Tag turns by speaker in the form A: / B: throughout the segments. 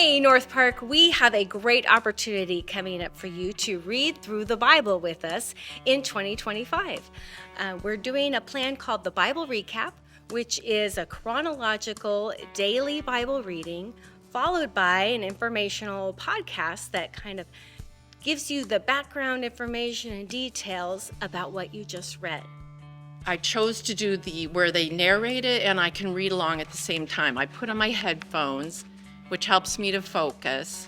A: Hey, Northpark, we have a great opportunity coming up for you to read through the Bible with us in 2025. We're doing a plan called the Bible Recap, which is a chronological daily Bible reading followed by an informational podcast that kind of gives you the background information and details about what you just read.
B: I chose to do where they narrate it and I can read along at the same time. I put on my headphones, which helps me to focus.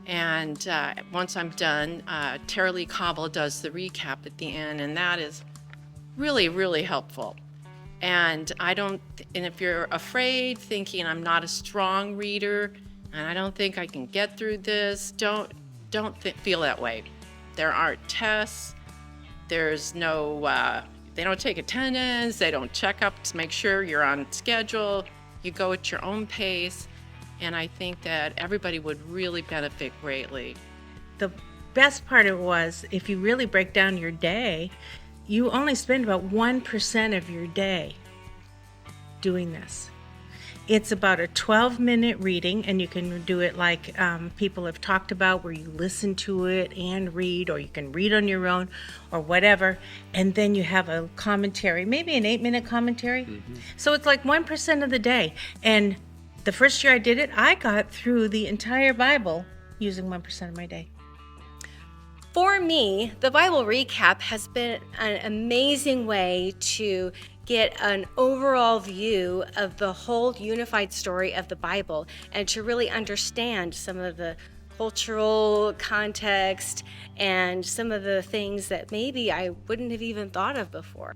B: And once I'm done, Tara Lee Cobble does the recap at the end, and that is really, really helpful. And if you're afraid, thinking I'm not a strong reader, and I don't think I can get through this, don't feel that way. There aren't tests. There's no, they don't take attendance. They don't check up to make sure you're on schedule. You go at your own pace. And I think that everybody would really benefit greatly.
C: The best part of it was, if you really break down your day, you only spend about 1% of your day doing this. It's about a 12-minute reading, and you can do it like people have talked about, where you listen to it and read, or you can read on your own, or whatever. And then you have a commentary, maybe an 8-minute commentary. Mm-hmm. So it's like 1% of the day. And the first year I did it, I got through the entire Bible using 1% of my day.
A: For me, the Bible Recap has been an amazing way to get an overall view of the whole unified story of the Bible and to really understand some of the cultural context and some of the things that maybe I wouldn't have even thought of before.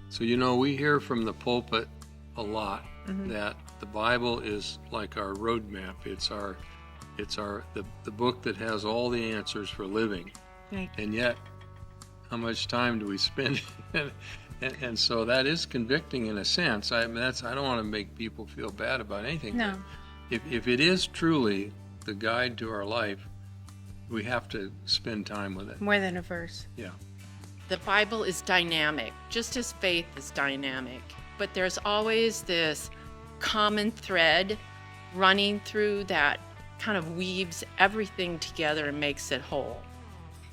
D: So, we hear from the pulpit a lot that the Bible is like our roadmap. It's the book that has all the answers for living.
C: Right.
D: And yet, how much time do we spend? and so that is convicting in a sense. I don't want to make people feel bad about anything.
C: No.
D: If it is truly the guide to our life, we have to spend time with it.
C: More than a verse.
D: Yeah.
B: The Bible is dynamic, just as faith is dynamic. But there's always this common thread running through that kind of weaves everything together and makes it whole.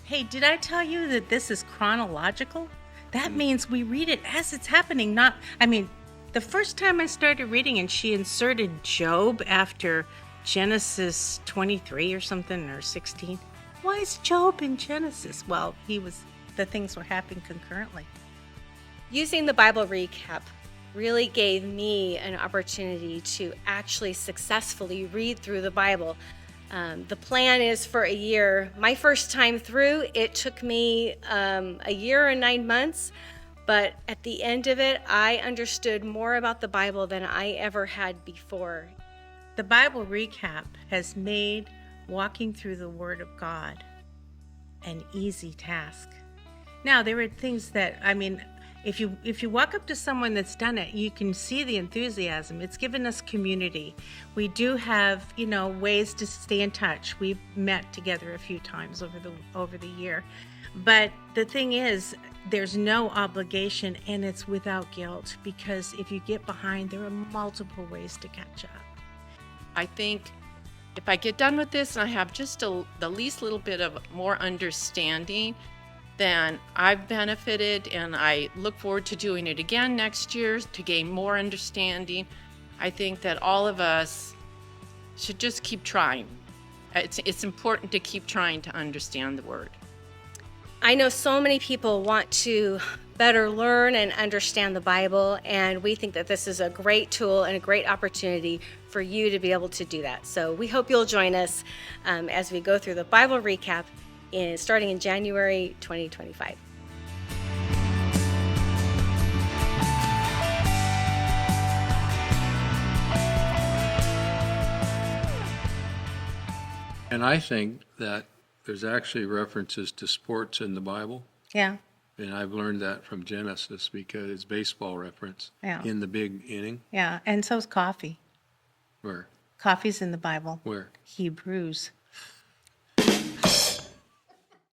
C: Hey, did I tell you that this is chronological? That means we read it as it's happening. The first time I started reading and she inserted Job after Genesis 23 or something, or 16. Why is Job in Genesis? Well, the things were happening concurrently.
A: Using the Bible Recap really gave me an opportunity to actually successfully read through the Bible. The plan is for a year. My first time through, it took me a year and 9 months, but at the end of it, I understood more about the Bible than I ever had before.
C: The Bible Recap has made walking through the Word of God an easy task. Now, there are things that, if you walk up to someone that's done it, you can see the enthusiasm. It's given us community. We do have, ways to stay in touch. We've met together a few times over the year. But the thing is, there's no obligation, and it's without guilt, because if you get behind, there are multiple ways to catch up.
B: I think if I get done with this and I have just the least little bit of more understanding, then I've benefited, and I look forward to doing it again next year to gain more understanding. I think that all of us should just keep trying. It's important to keep trying to understand the Word.
A: I know so many people want to better learn and understand the Bible, and we think that this is a great tool and a great opportunity for you to be able to do that. So we hope you'll join us as we go through the Bible Recap starting in January 2025.
D: And I think that there's actually references to sports in the Bible.
C: Yeah.
D: And I've learned that from Genesis because it's baseball reference in the big inning.
C: Yeah, and so's coffee.
D: Where?
C: Coffee's in the Bible.
D: Where?
C: Hebrews.